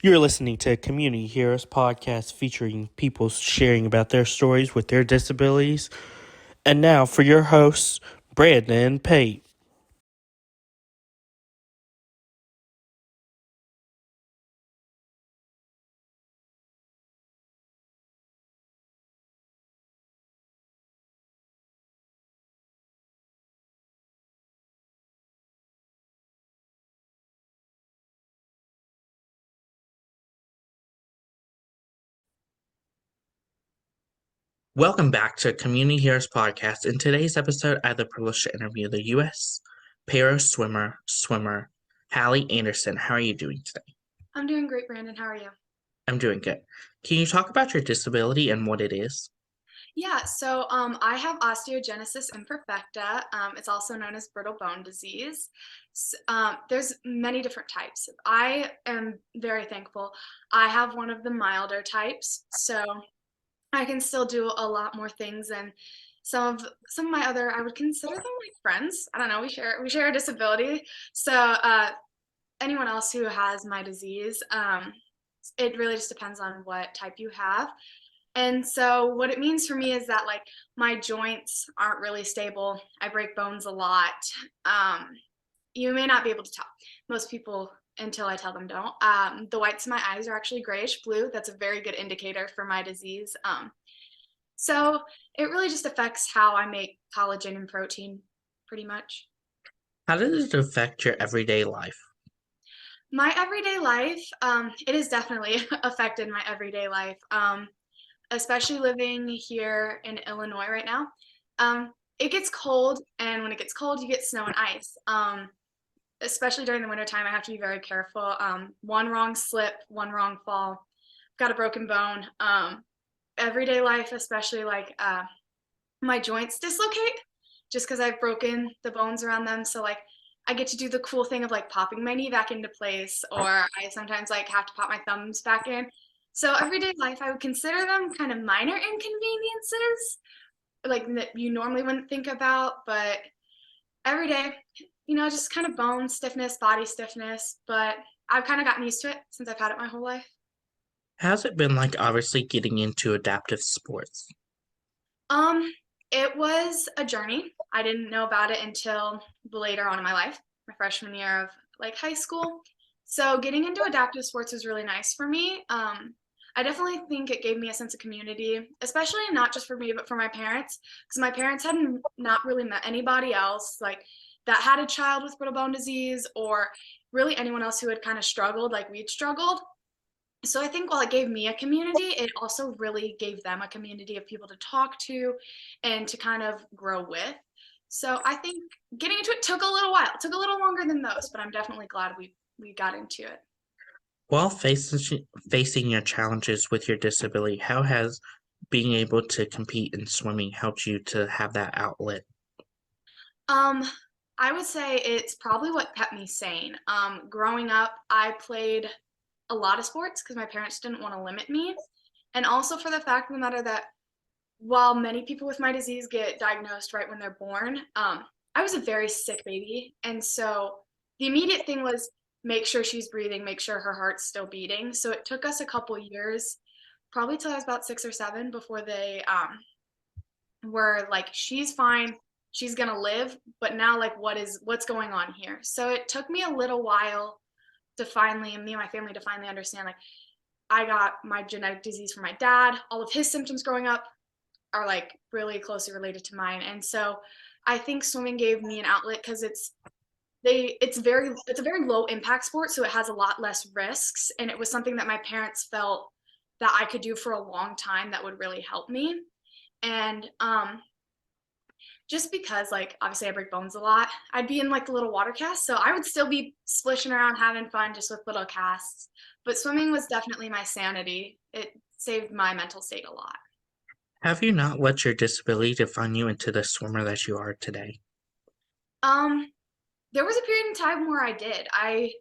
You're listening to Community Heroes podcast featuring people sharing about their stories with their disabilities. And now for your hosts, Brandon and Pate. Welcome back to Community Heroes podcast. In today's episode, I had the privilege to interview the U.S. para swimmer Hallie Anderson. How are you doing today? I'm doing great, Brandon. How are you? I'm doing good. Can you talk about your disability and what it is? Yeah, so I have osteogenesis imperfecta. It's also known as brittle bone disease. There's many different types. I am very thankful. I have one of the milder types, so I can still do a lot more things than some of my other. I would consider them like friends. I don't know. We share a disability. So anyone else who has my disease, it really just depends on what type you have. And so what it means for me is that like my joints aren't really stable. I break bones a lot. Um, you may not be able to tell. Most people, until I tell them, don't. The whites of my eyes are actually grayish blue. That's a very good indicator for my disease. So it really just affects how I make collagen and protein, pretty much. How does it affect your everyday life? My everyday life, it has definitely affected my everyday life. Especially living here in Illinois right now. It gets cold, and when it gets cold, you get snow and ice. Especially during the wintertime, I have to be very careful. One wrong slip, one wrong fall, got a broken bone. Everyday life, especially like my joints dislocate just because I've broken the bones around them. So like I get to do the cool thing of like popping my knee back into place, or I sometimes like have to pop my thumbs back in. So everyday life, I would consider them kind of minor inconveniences, like that you normally wouldn't think about, but every day, just kind of bone stiffness, body stiffness, but I've kind of gotten used to it since I've had it my whole life. How's it been like obviously getting into adaptive sports? Um, it was a journey. I didn't know about it until later on in my life, my freshman year of like high school. So getting into adaptive sports was really nice for me. I definitely think it gave me a sense of community, especially not just for me, but for my parents, because my parents hadn't not really met anybody else like that had a child with brittle bone disease, or really anyone else who had kind of struggled like we'd struggled. So I think while it gave me a community, it also really gave them a community of people to talk to and to kind of grow with. So I think getting into it took a little while. It took a little longer than those, but I'm definitely glad we got into it. While facing your challenges with your disability, how has being able to compete in swimming helped you to have that outlet? Um, I would say it's probably what kept me sane. Growing up, I played a lot of sports because my parents didn't want to limit me. And also for the fact of the matter that while many people with my disease get diagnosed right when they're born, I was a very sick baby. And so the immediate thing was make sure she's breathing, make sure her heart's still beating. So it took us a couple years, probably till I was about 6 or 7, before they were like, she's fine, she's gonna live. But now, like, what's going on here? So it took me a little while to finally, and me and my family to finally understand, like, I got my genetic disease from my dad. All of his symptoms growing up are like really closely related to mine. And so I think swimming gave me an outlet because it's a very low impact sport, so it has a lot less risks. And it was something that my parents felt that I could do for a long time that would really help me. And just because like obviously I break bones a lot, I'd be in like the little water casts. So I would still be splishing around having fun just with little casts. But swimming was definitely my sanity. It saved my mental state a lot. Have you not let your disability define you into the swimmer that you are today? Um, there was a period in time where I did. I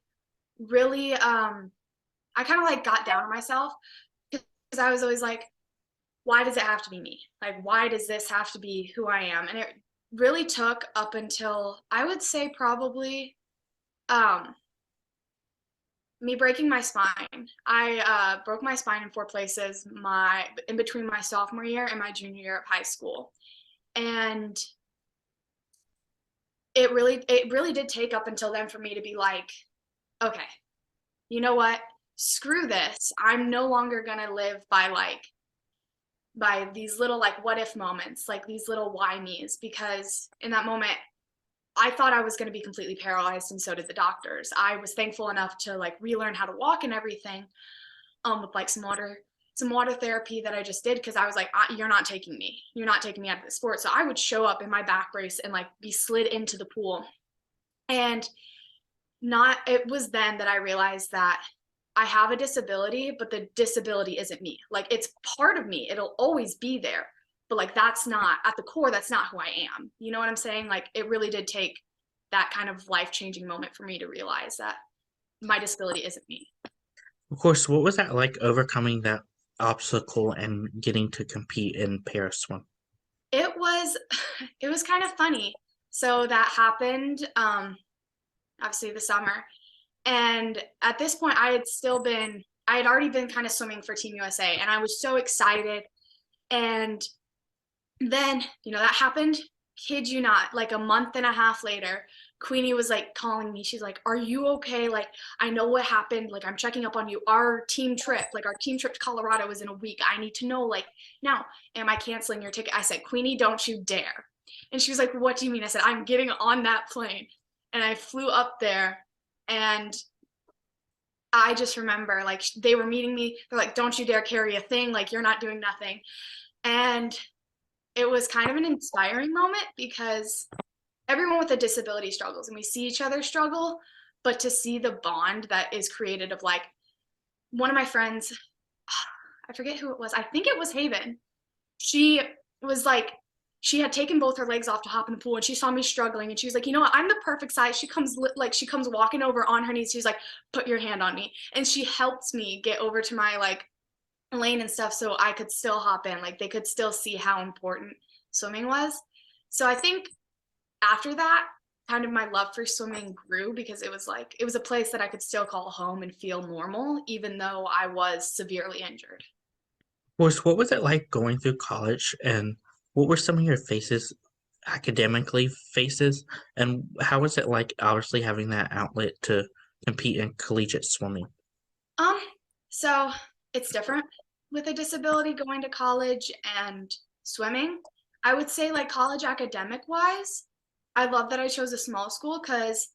really I kind of like got down on myself because I was always like, why does it have to be me? Like, why does this have to be who I am? And it really took up until I would say probably um me breaking my spine. I broke my spine in 4 places in between my sophomore year and my junior year of high school. And it really did take up until then for me to be like, okay, you know what? Screw this. I'm no longer gonna live by these little like what if moments, like these little why me's, because in that moment I thought I was going to be completely paralyzed, and so did the doctors. I was thankful enough to like relearn how to walk and everything, with like some water therapy that I just did, because I was like, you're not taking me out of the sport. So I would show up in my back brace and like be slid into the pool, and not it was then that I realized that I have a disability, but the disability isn't me. Like it's part of me. It'll always be there. But like that's not at the core, that's not who I am. You know what I'm saying? Like it really did take that kind of life-changing moment for me to realize that my disability isn't me. Of course, what was that like overcoming that obstacle and getting to compete in pair swim? It was it was kind of funny. So that happened obviously the summer. And at this point I had already been kind of swimming for Team USA, and I was so excited. And then, that happened. Kid you not, like a month and a half later, Queenie was like calling me. She's like, "Are you okay? Like, I know what happened. Like, I'm checking up on you. Our team trip to Colorado is in a week. I need to know, like, now, am I canceling your ticket?" I said, "Queenie, don't you dare." And she was like, "What do you mean?" I said, "I'm getting on that plane." And I flew up there, and I just remember like they were meeting me. They're like, "Don't you dare carry a thing. Like, you're not doing nothing." And it was kind of an inspiring moment, because everyone with a disability struggles and we see each other struggle, but to see the bond that is created of like one of my friends, I forget who it was. I think it was Haven. She was like, she had taken both her legs off to hop in the pool, and she saw me struggling, and she was like, "You know what? I'm the perfect size." She comes walking over on her knees. She's like, "Put your hand on me." And she helped me get over to my like lane and stuff so I could still hop in. Like they could still see how important swimming was. So I think after that, kind of my love for swimming grew, because it was a place that I could still call home and feel normal, even though I was severely injured. Of course, what was it like going through college and what were some of your academically faces, and how was it like obviously having that outlet to compete in collegiate swimming? Um, so it's different with a disability going to college and swimming. I would say like college academic wise, I love that I chose a small school, because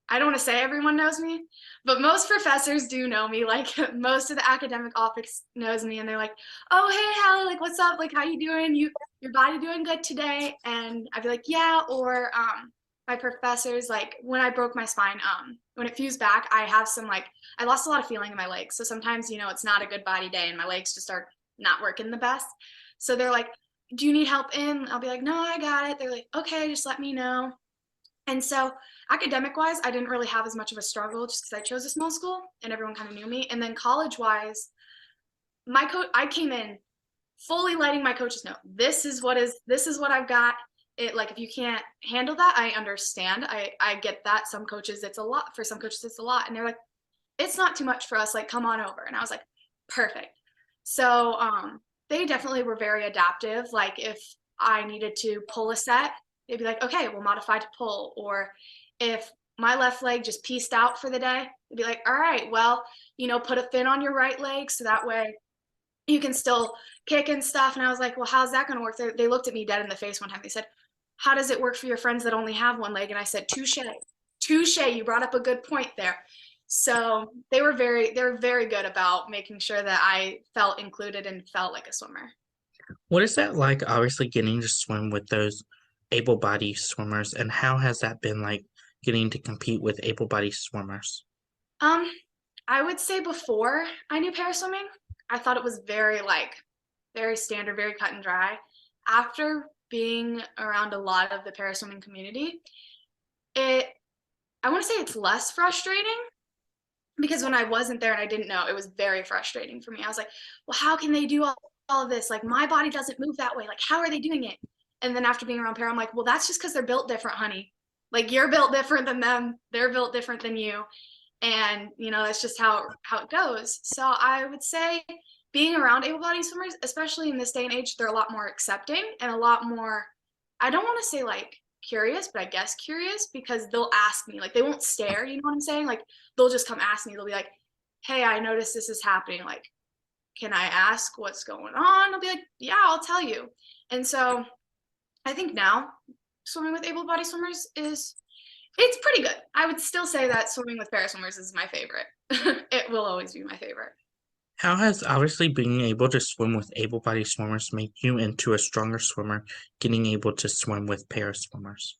I don't want to say everyone knows me, but most professors do know me. Like most of the academic office knows me, and they're like, "Oh, hey, Hallie, like what's up? Like how you doing? Your body doing good today?" And I'd be like, "Yeah." Or my professors, like when I broke my spine, when it fused back, I lost a lot of feeling in my legs. So sometimes, it's not a good body day and my legs just are not working the best. So they're like, "Do you need help in?" I'll be like, "No, I got it." They're like, "Okay, just let me know." And so academic wise, I didn't really have as much of a struggle, just because I chose a small school and everyone kind of knew me. And then college wise, I came in fully letting my coaches know, this is what I've got. It like if you can't handle that, I understand. I get that. Some coaches it's a lot. For some coaches it's a lot. And they're like, "It's not too much for us. Like, come on over." And I was like, perfect. So they definitely were very adaptive. Like if I needed to pull a set, they'd be like, "Okay, we'll modify to pull." Or if my left leg just pieced out for the day, they'd be like, "All right, well, put a fin on your right leg so that way you can still kick and stuff." And I was like, "Well, how's that going to work?" They looked at me dead in the face one time. They said, "How does it work for your friends that only have one leg?" And I said, "Touche, touche. You brought up a good point there." So they were very good about making sure that I felt included and felt like a swimmer. What is that like, obviously getting to swim with those able-bodied swimmers, and how has that been like getting to compete with able-bodied swimmers? Um, I would say before I knew paraswimming, I thought it was very standard, very cut and dry. After being around a lot of the paraswimming community, it I want to say it's less frustrating, because when I wasn't there and I didn't know, it was very frustrating for me. I was like, "Well, how can they do all of this? Like my body doesn't move that way. Like how are they doing it?" And then after being around para, I'm like, "Well, that's just because they're built different, honey. Like you're built different than them. They're built different than you." and that's just how it goes. So I would say being around able-bodied swimmers, especially in this day and age, they're a lot more accepting and a lot more, I don't want to say like curious, but I guess curious, because they'll ask me, like they won't stare, you know what I'm saying? Like they'll just come ask me. They'll be like, "Hey, I noticed this is happening. Like, can I ask what's going on?" I'll be like, "Yeah, I'll tell you." And so I think now swimming with able-bodied swimmers it's pretty good. I would still say that swimming with paraswimmers is my favorite. It will always be my favorite. How has obviously being able to swim with able-bodied swimmers made you into a stronger swimmer, getting able to swim with paraswimmers?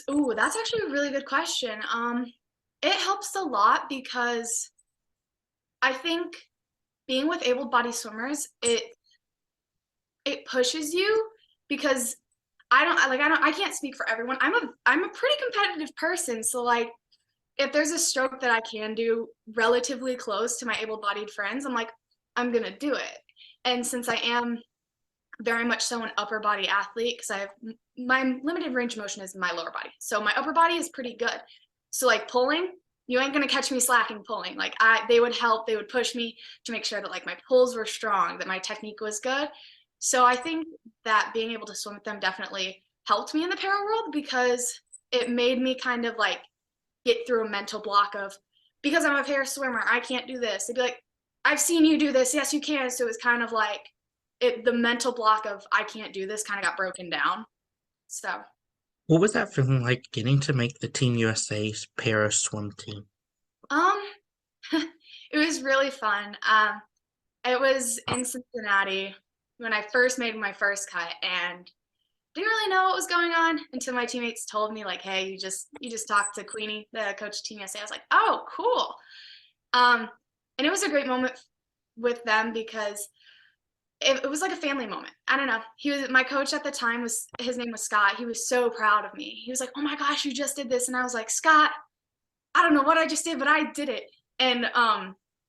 Ooh, that's actually a really good question. It helps a lot because I think being with able-bodied swimmers, it pushes you because I can't speak for everyone. I'm a pretty competitive person, so like if there's a stroke that I can do relatively close to my able-bodied friends, I'm like, I'm gonna do it. And since I am very much so an upper body athlete, because I have my limited range of motion is my lower body, so my upper body is pretty good. So like pulling, you ain't gonna catch me slacking pulling. Like they would help, they would push me to make sure that like my pulls were strong, that my technique was good. So I think that being able to swim with them definitely helped me in the para world because it made me kind of like get through a mental block of, because I'm a para swimmer, I can't do this. They'd be like, I've seen you do this. Yes, you can. So it's kind of like the mental block of I can't do this kind of got broken down. So What was that feeling like getting to make the Team USA's para swim team? um it was really fun. It was in Cincinnati when I first made my first cut and didn't really know what was going on until my teammates told me like, hey, you just talked to Queenie, the coach of Team USA. I was like, oh, cool. Um, and it was a great moment with them because it was like a family moment. I don't know. He was my coach at the time, was his name was Scott. He was so proud of me. He was like, "Oh my gosh, you just did this." And I was like, "Scott, I don't know what I just did, but I did it." And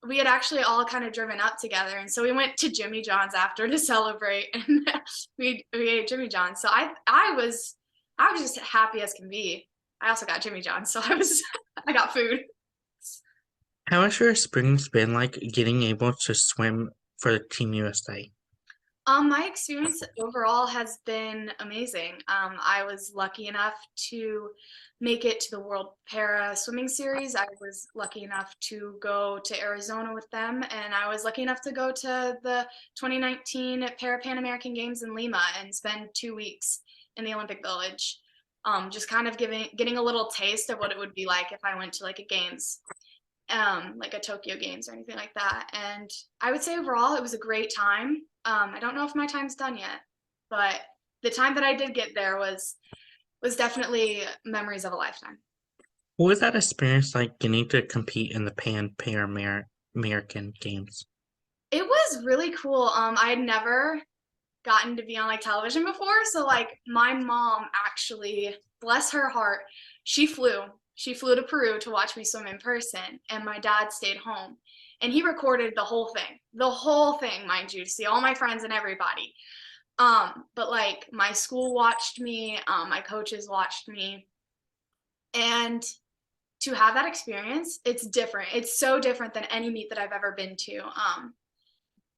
we had actually all kind of driven up together, and so we went to Jimmy John's after to celebrate, and we ate Jimmy John's. So I was just happy as can be. I also got Jimmy John's, so I got food. How has your experience been like getting able to swim for the Team USA? My experience overall has been amazing. I was lucky enough to make it to the World Para Swimming Series. I was lucky enough to go to Arizona with them, and I was lucky enough to go to the 2019 Para Pan American Games in Lima and spend 2 weeks in the Olympic Village. Just kind of getting a little taste of what it would be like if I went to like a games, like a Tokyo Games or anything like that. And I would say overall it was a great time. I don't know if my time's done yet, but the time that I did get there was definitely memories of a lifetime. What was that experience like getting to compete in the American Games? It was really cool. I had never gotten to be on like television before, so like my mom actually, bless her heart, she flew. She flew to Peru to watch me swim in person, and my dad stayed home. And he recorded the whole thing, mind you, to see all my friends and everybody. But like my school watched me, my coaches watched me, and to have that experience, it's different. It's so different than any meet that I've ever been to.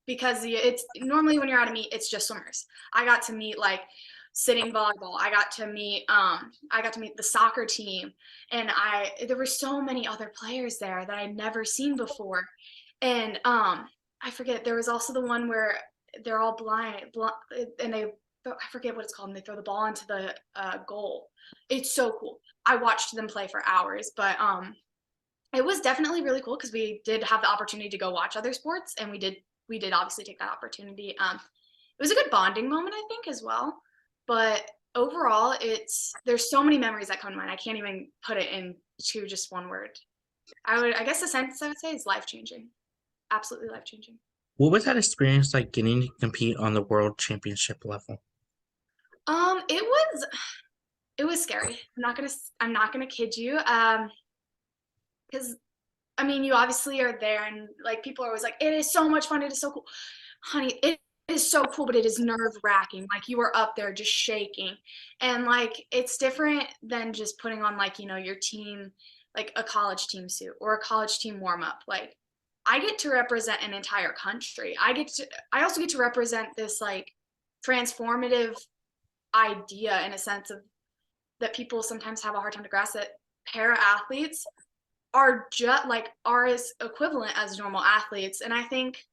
Because it's normally when you're at a meet, it's just swimmers. I got to meet like sitting volleyball. I got to meet the soccer team, and there were so many other players there that I'd never seen before. And I forget, there was also the one where they're all blind, and I forget what it's called, and they throw the ball into the goal. It's so cool. I watched them play for hours, but it was definitely really cool because we did have the opportunity to go watch other sports, and we did obviously take that opportunity. It was a good bonding moment, I think, as well. But overall, there's so many memories that come to mind. I can't even put it into just one word. I guess the sentence I would say is life changing, absolutely life changing. What was that experience like getting to compete on the world championship level? It was scary. I'm not gonna kid you. Because I mean, you obviously are there, and like people are always like, "It is so much fun. It is so cool." Honey, it is so cool, but it is nerve wracking. Like you are up there just shaking. And like it's different than just putting on like, your team like a college team suit or a college team warm up. Like I get to represent an entire country. I also get to represent this like transformative idea in a sense of that people sometimes have a hard time to grasp that para athletes are just like are as equivalent as normal athletes. And I think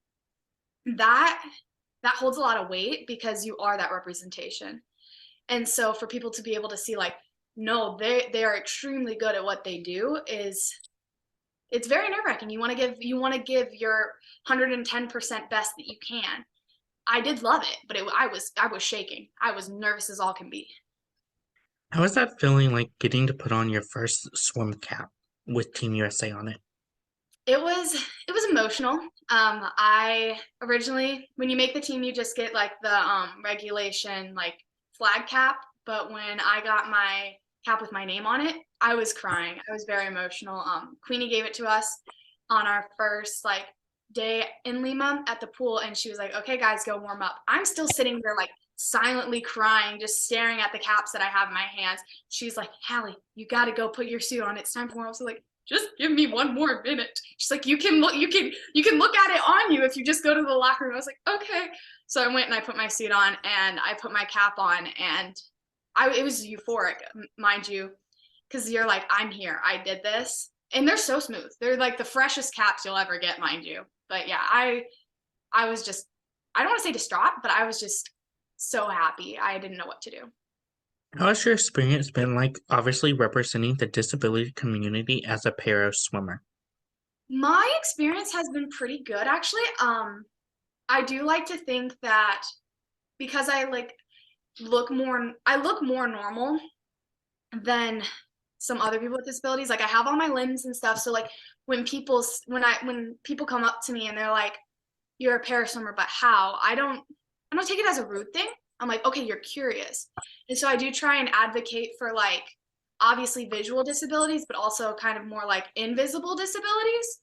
that that holds a lot of weight because you are that representation. And so for people to be able to see like, no, they are extremely good at what they do is it's very nerve-wracking. You want to give your 110% best that you can. I did love it, but I was shaking. I was nervous as all can be. How was that feeling like getting to put on your first swim cap with Team USA on it? It was emotional. I originally when you make the team, you just get like the regulation like flag cap. But when I got my cap with my name on it, I was crying. I was very emotional. Queenie gave it to us on our first like day in Lima at the pool, and she was like, "Okay, guys, go warm up." I'm still sitting there like silently crying, just staring at the caps that I have in my hands. She's like, "Hallie, you got to go put your suit on. It's time for warm up." So like, just give me one more minute. She's like, you can look at it on you if you just go to the locker room. I was like, okay. So I went and I put my suit on and I put my cap on and it was euphoric, mind you, because you're like, I'm here. I did this. And they're so smooth. They're like the freshest caps you'll ever get, mind you. But yeah, I was just I don't want to say distraught, but I was just so happy. I didn't know what to do. How has your experience been like, obviously representing the disability community as a para swimmer? My experience has been pretty good actually. I do like to think that because I look more normal than some other people with disabilities. Like I have all my limbs and stuff. So like when people come up to me and they're like, "You're a para swimmer, but how?" I don't take it as a rude thing. I'm like, okay, you're curious. And so I do try and advocate for like obviously visual disabilities, but also kind of more like invisible disabilities.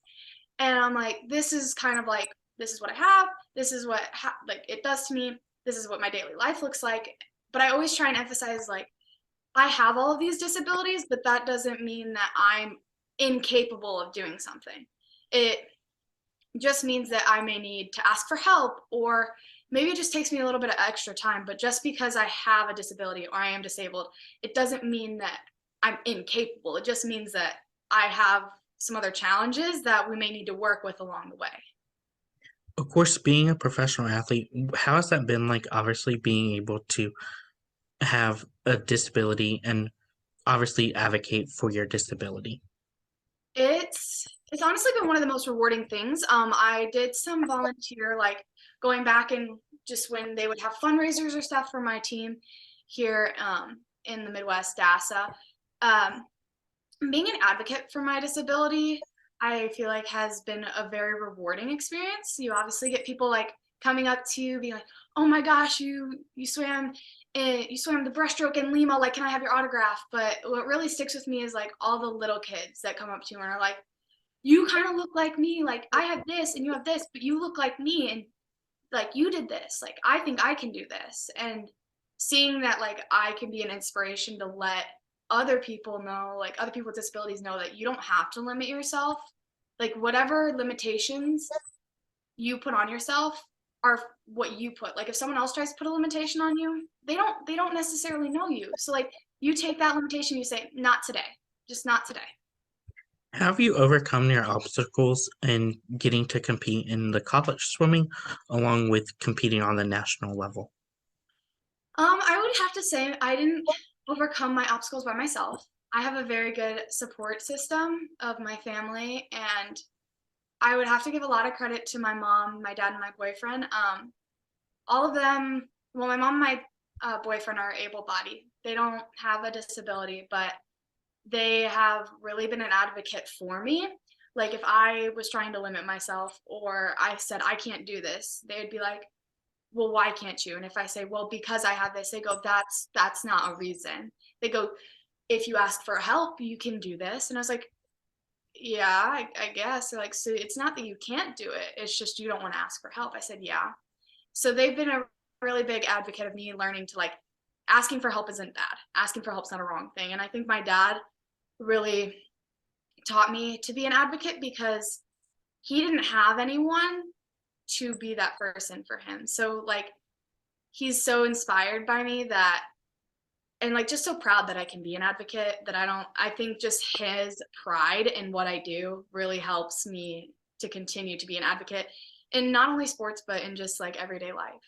And I'm like, this is kind of like this is what I have. This is what like it does to me. This is what my daily life looks like. But I always try and emphasize like I have all of these disabilities, but that doesn't mean that I'm incapable of doing something. It just means that I may need to ask for help, or maybe it just takes me a little bit of extra time. But just because I have a disability or I am disabled, it doesn't mean that I'm incapable. It just means that I have some other challenges that we may need to work with along the way. Of course, being a professional athlete, how has that been like, obviously being able to have a disability and obviously advocate for your disability? It's honestly been one of the most rewarding things. I did some volunteer, like going back and just when they would have fundraisers or stuff for my team here in the Midwest, DASA. Um, Being an advocate for my disability, I feel like has been a very rewarding experience. You obviously get people like coming up to you, being like, "Oh my gosh, you swam the breaststroke in Lima. Like, can I have your autograph?" But what really sticks with me is like all the little kids that come up to you and are like, "You kind of look like me. Like, I have this and you have this, but you look like me and like you did this. Like, I think I can do this." And seeing that like I can be an inspiration to let other people know, like other people with disabilities know that you don't have to limit yourself. Like whatever limitations you put on yourself are what you put. Like if someone else tries to put a limitation on you, they don't necessarily know you. So like you take that limitation, you say, "Not today. Just not today." How have you overcome your obstacles in getting to compete in the college swimming along with competing on the national level? I would have to say I didn't overcome my obstacles by myself. I have a very good support system of my family, and I would have to give a lot of credit to my mom, my dad, and my boyfriend. All of them, well, my mom and my boyfriend are able-bodied. They don't have a disability, but they have really been an advocate for me. Like if I was trying to limit myself or I said I can't do this, they'd be like, "Well, why can't you?" And if I say, "Well, because I have this," they go, "That's not a reason." They go, "If you ask for help, you can do this." And I was like, "Yeah, I guess." They're like, "So it's not that you can't do it. It's just you don't want to ask for help." I said, "Yeah." So they've been a really big advocate of me learning to like asking for help isn't bad. Asking for help's not a wrong thing. And I think my dad really taught me to be an advocate because he didn't have anyone to be that person for him. So like he's so inspired by me that and like just so proud that I can be an advocate that I think just his pride in what I do really helps me to continue to be an advocate in not only sports but in just like everyday life.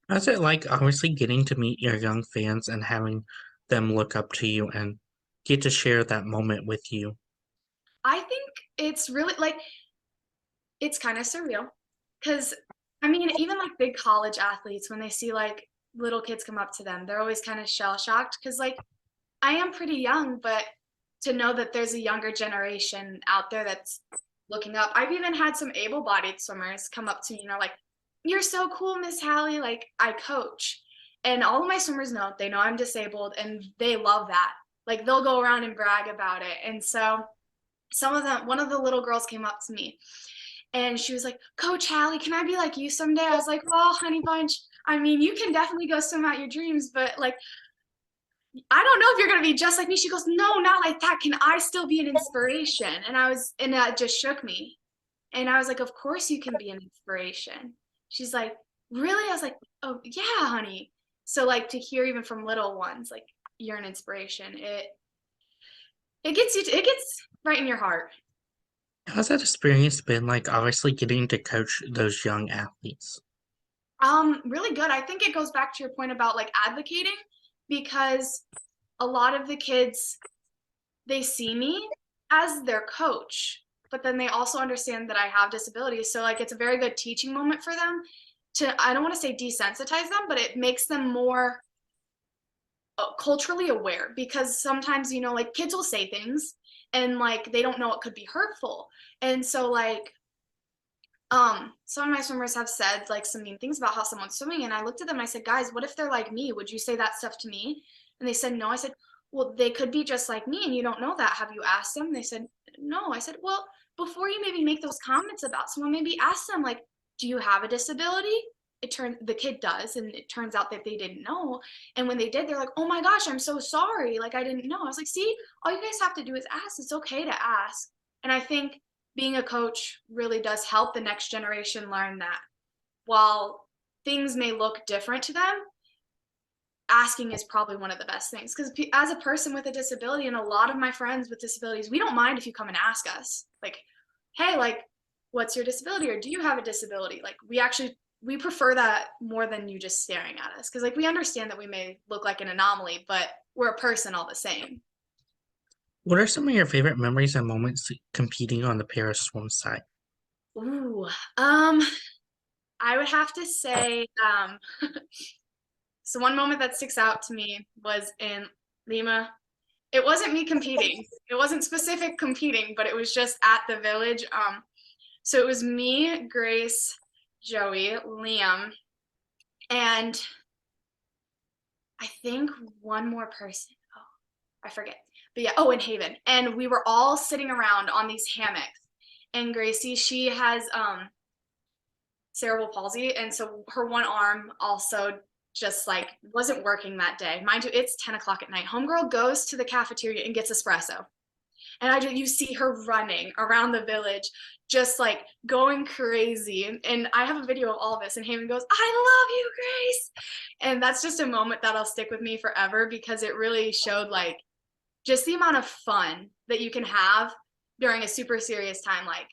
How's it like obviously getting to meet your young fans and having them look up to you and get to share that moment with you? I think it's really like it's kind of surreal because I mean even like big college athletes when they see like little kids come up to them they're always kind of shell shocked because like I am pretty young, but to know that there's a younger generation out there that's looking up. I've even had some able-bodied swimmers come up to me, like, "You're so cool, Miss Hallie." Like, I coach. And all of my swimmers know, they know I'm disabled and they love that. Like, they'll go around and brag about it. And so some of them, one of the little girls came up to me and she was like, "Coach Hallie, can I be like you someday?" I was like, "Well, honey bunch, I mean, you can definitely go swim out your dreams, but like I don't know if you're gonna be just like me." She goes, "No, not like that. Can I still be an inspiration?" And that just shook me. And I was like, "Of course you can be an inspiration." She's like, "Really?" I was like, "Oh yeah, honey." So like to hear even from little ones, like you're an inspiration, it gets right in your heart. How's that experience been like obviously getting to coach those young athletes? Really good. I think it goes back to your point about like advocating because a lot of the kids they see me as their coach, but then they also understand that I have disabilities. So like it's a very good teaching moment for them to I don't want to say desensitize them, but it makes them more culturally aware because sometimes like kids will say things and like they don't know it could be hurtful. And so like some of my swimmers have said like some mean things about how someone's swimming and I looked at them and I said, "Guys, what if they're like me? Would you say that stuff to me?" And they said, "No." I said, "Well, they could be just like me and you don't know that. Have you asked them?" They said, "No." I said, "Well, before you maybe make those comments about someone, maybe ask them like, do you have a disability?" The kid does and it turns out that they didn't know. And when they did, they're like, "Oh my gosh, I'm so sorry. Like I didn't know." I was like, "See, all you guys have to do is ask. It's okay to ask." And I think being a coach really does help the next generation learn that while things may look different to them, asking is probably one of the best things. Because as a person with a disability, and a lot of my friends with disabilities, we don't mind if you come and ask us, like, "Hey, like, what's your disability? Or do you have a disability?" Like, we prefer that more than you just staring at us. Because, like, we understand that we may look like an anomaly, but we're a person all the same. What are some of your favorite memories and moments competing on the para swim side? Ooh, I would have to say, so one moment that sticks out to me was in Lima. It wasn't me competing. It wasn't specific competing, but it was just at the village. So it was me, Grace, Joey, Liam, and I think one more person. Oh, I forget. But yeah, oh, and Haven. And we were all sitting around on these hammocks. And Gracie, she has cerebral palsy, and so her one arm also just like wasn't working that day. Mind you, it's 10 o'clock at night. Homegirl goes to the cafeteria and gets espresso. And you see her running around the village, just like going crazy. And I have a video of all of this, and Haven goes, "I love you, Grace." And that's just a moment that'll stick with me forever because it really showed like just the amount of fun that you can have during a super serious time, like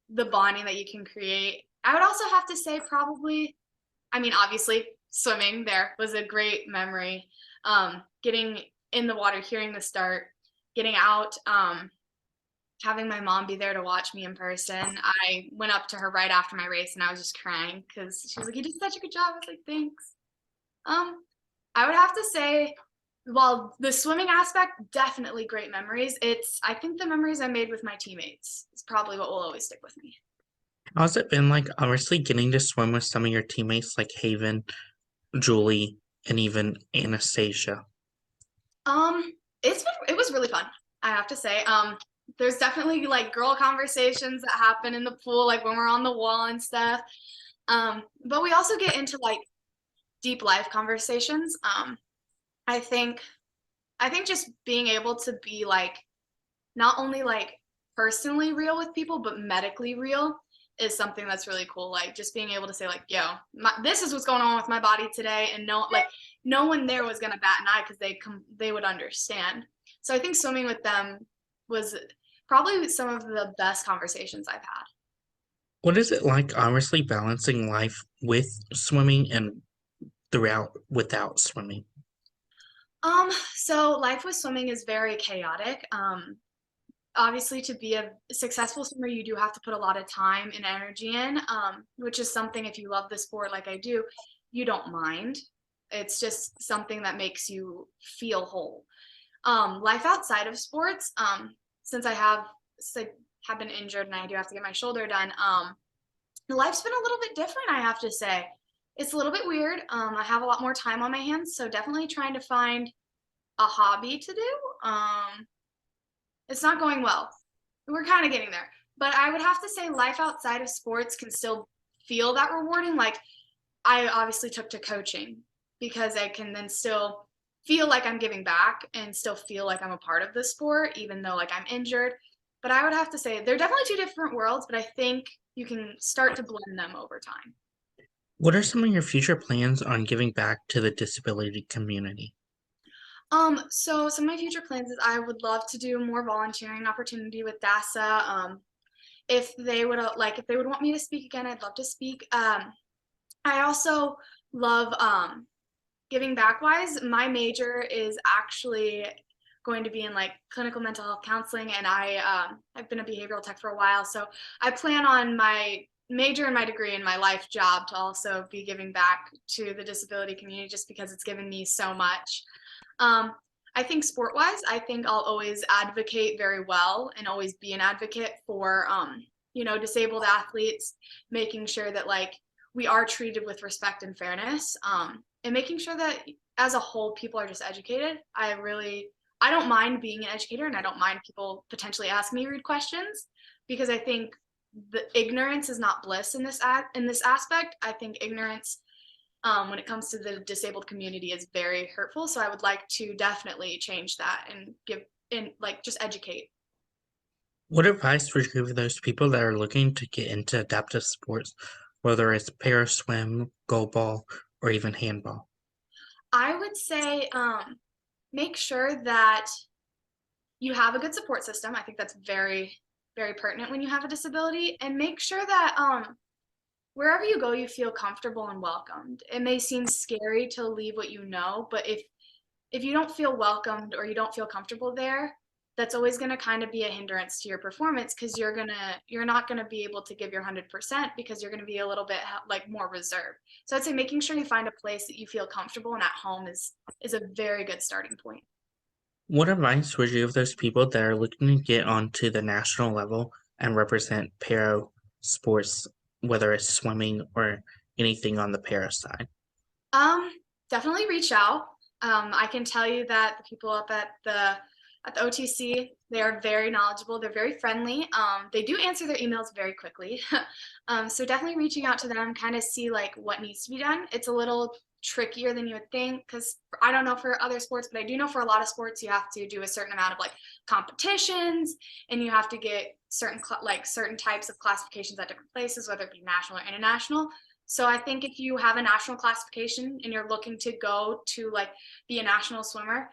the bonding that you can create. I would also have to say, probably, I mean, obviously, swimming there was a great memory. Getting in the water, hearing the start, getting out, having my mom be there to watch me in person. I went up to her right after my race and I was just crying because she was like, "You did such a good job." I was like, "Thanks." Um, I would have to say, while the swimming aspect, definitely great memories. I think the memories I made with my teammates is probably what will always stick with me. How's it been like obviously getting to swim with some of your teammates like Haven, Julie, and even Anastasia? Um, it was really fun, I have to say. There's definitely like girl conversations that happen in the pool, like when we're on the wall and stuff. But we also get into like deep life conversations. I think I think just being able to be like not only like personally real with people, but medically real is something that's really cool. Like just being able to say like, yo, this is what's going on with my body today. And no one there was going to bat an eye because they would understand. So I think swimming with them was probably some of the best conversations I've had. What is it like, honestly, balancing life with swimming and throughout without swimming? So life with swimming is very chaotic. Obviously to be a successful swimmer, you do have to put a lot of time and energy in, which is something if you love the sport like I do, you don't mind. It's just something that makes you feel whole. Life outside of sports, since I have been injured and I do have to get my shoulder done, life's been a little bit different, I have to say. It's a little bit weird. I have a lot more time on my hands, so definitely trying to find a hobby to do. It's not going well. We're kind of getting there. But I would have to say life outside of sports can still feel that rewarding. Like I obviously took to coaching because I can then still feel like I'm giving back and still feel like I'm a part of the sport, even though like I'm injured. But I would have to say they're definitely two different worlds, but I think you can start to blend them over time. What are some of your future plans on giving back to the disability community? So some of my future plans is I would love to do more volunteering opportunity with DASA. If they would if they would want me to speak again, I'd love to speak. I also love giving back wise. My major is actually going to be in like clinical mental health counseling, and I've been a behavioral tech for a while, so I plan on my major and my degree and my life job to also be giving back to the disability community just because it's given me so much. Um, I think sport wise, I think I'll always advocate very well and always be an advocate for, disabled athletes, making sure that like we are treated with respect and fairness, and making sure that as a whole, people are just educated. I don't mind being an educator and I don't mind people potentially asking me rude questions because I think the ignorance is not bliss in this aspect. I think ignorance when it comes to the disabled community is very hurtful. So I would like to definitely change that and just educate. What advice would you give those people that are looking to get into adaptive sports, whether it's para swim, goalball, or even handball? I would say make sure that you have a good support system. I think that's very, very pertinent when you have a disability, and make sure that wherever you go, you feel comfortable and welcomed. It may seem scary to leave what you know, but if you don't feel welcomed or you don't feel comfortable there, that's always going to kind of be a hindrance to your performance because you're not going to be able to give your 100% because you're going to be a little bit like more reserved. So I'd say making sure you find a place that you feel comfortable and at home is a very good starting point. What advice would you give those people that are looking to get onto the national level and represent para sports, whether it's swimming or anything on the para side? Um, Definitely reach out. I can tell you that the people up at the OTC, they are very knowledgeable. They're very friendly. They do answer their emails very quickly. So definitely reaching out to them, kind of see like what needs to be done. It's a little trickier than you would think because I don't know for other sports, but I do know for a lot of sports you have to do a certain amount of like competitions and you have to get certain types of classifications at different places, whether it be national or international. So I think if you have a national classification and you're looking to go to like be a national swimmer,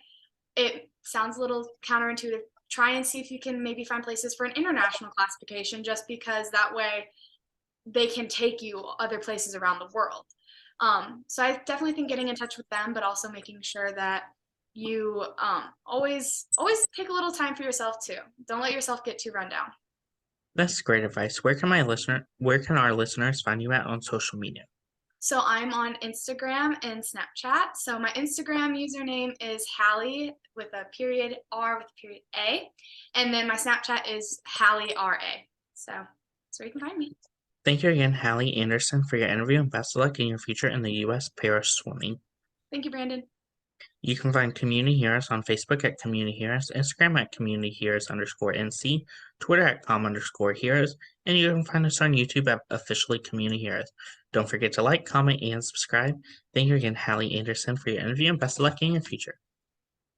it sounds a little counterintuitive. Try and see if you can maybe find places for an international classification just because that way they can take you other places around the world. So I definitely think getting in touch with them, but also making sure that you always take a little time for yourself too. Don't let yourself get too run down. That's great advice. Where can our listeners find you at on social media? So I'm on Instagram and Snapchat. So my Instagram username is Hallie with a period R with a period A. And then my Snapchat is Hallie RA. So that's where you can find me. Thank you again, Hallie Anderson, for your interview and best of luck in your future in the U.S. para swimming. Thank you, Brandon. You can find Community Heroes on Facebook at Community Heroes, Instagram at Community Heroes _NC, Twitter at com_heroes, and you can find us on YouTube at officially Community Heroes. Don't forget to like, comment, and subscribe. Thank you again, Hallie Anderson, for your interview and best of luck in your future.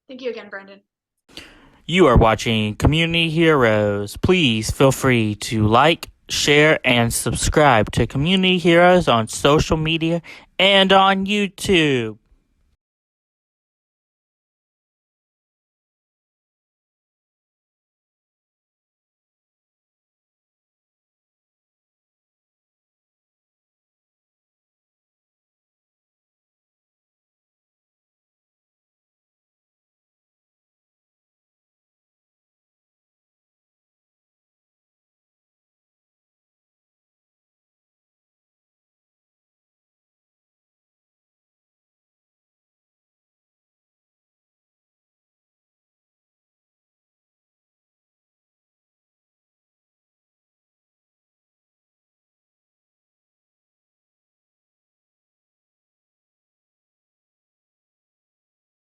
Thank you again, Brandon. You are watching Community Heroes. Please feel free to like, share, and subscribe to Community Heroes on social media and on YouTube.